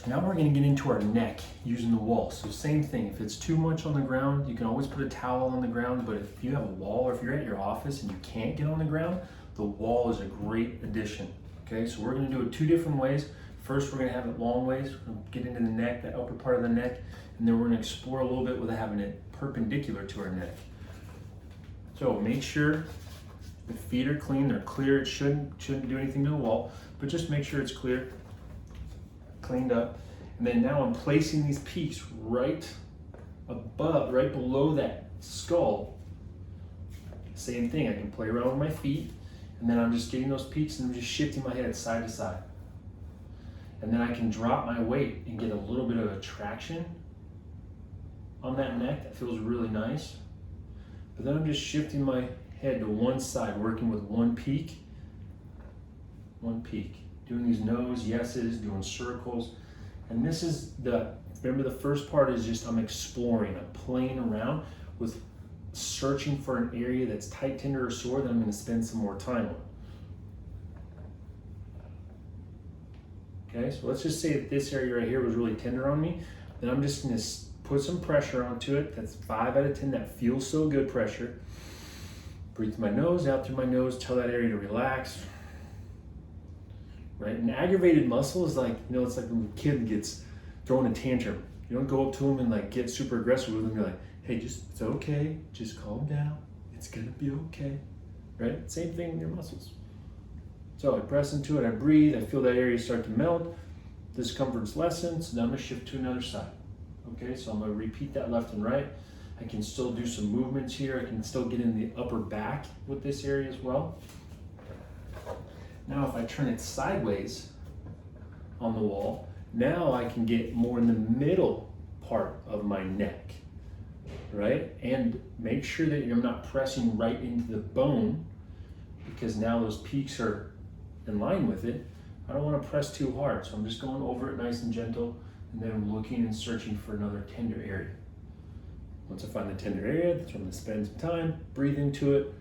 Now we're gonna get into our neck using the wall. So same thing, if it's too much on the ground, you can always put a towel on the ground, but if you have a wall or if you're at your office and you can't get on the ground, the wall is a great addition. Okay, so we're gonna do it two different ways. First, we're gonna have it long ways. We're gonna get into the neck, the upper part of the neck, and then we're gonna explore a little bit with having it perpendicular to our neck. So make sure the feet are clean, they're clear. It shouldn't do anything to the wall, but just make sure it's clear, cleaned up. And then now I'm placing these peaks right above, right below that skull. Same thing, I can play around with my feet, and then I'm just getting those peaks and I'm just shifting my head side to side. And then I can drop my weight and get a little bit of a traction on that neck. That feels really nice. But then I'm just shifting my head to one side, working with one peak, doing these nose yeses, doing circles. And this is remember the first part is just I'm exploring, I'm playing around with searching for an area that's tight, tender, or sore that I'm gonna spend some more time on. Okay, so let's just say that this area right here was really tender on me. Then I'm just gonna put some pressure onto it. That's 5 out of 10, that feels so good pressure. Breathe through my nose, out through my nose, tell that area to relax. Right, an aggravated muscle is like, it's like when a kid gets throwing a tantrum. You don't go up to them and like get super aggressive with them. You're like, hey, it's okay, just calm down. It's gonna be okay, right? Same thing with your muscles. So I press into it, I breathe, I feel that area start to melt. Discomfort's lessened, so now I'm gonna shift to another side. Okay, so I'm gonna repeat that left and right. I can still do some movements here. I can still get in the upper back with this area as well. Now if I turn it sideways on the wall, now I can get more in the middle part of my neck, right? And make sure that you're not pressing right into the bone, because now those peaks are in line with it. I don't want to press too hard, so I'm just going over it nice and gentle, and then I'm looking and searching for another tender area. Once I find the tender area, that's where I'm going to spend some time, breathe into it,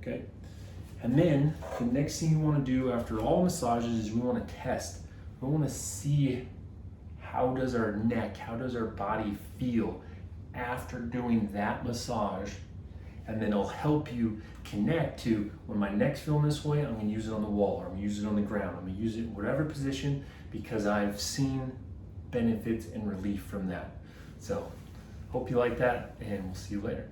okay? And then the next thing you want to do after all massages is we want to test. We want to see how does our neck, how does our body feel after doing that massage. And then it'll help you connect to, when my neck's feeling this way, I'm gonna use it on the wall, or I'm gonna use it on the ground. I'm gonna use it in whatever position, because I've seen benefits and relief from that. So, hope you like that, and we'll see you later.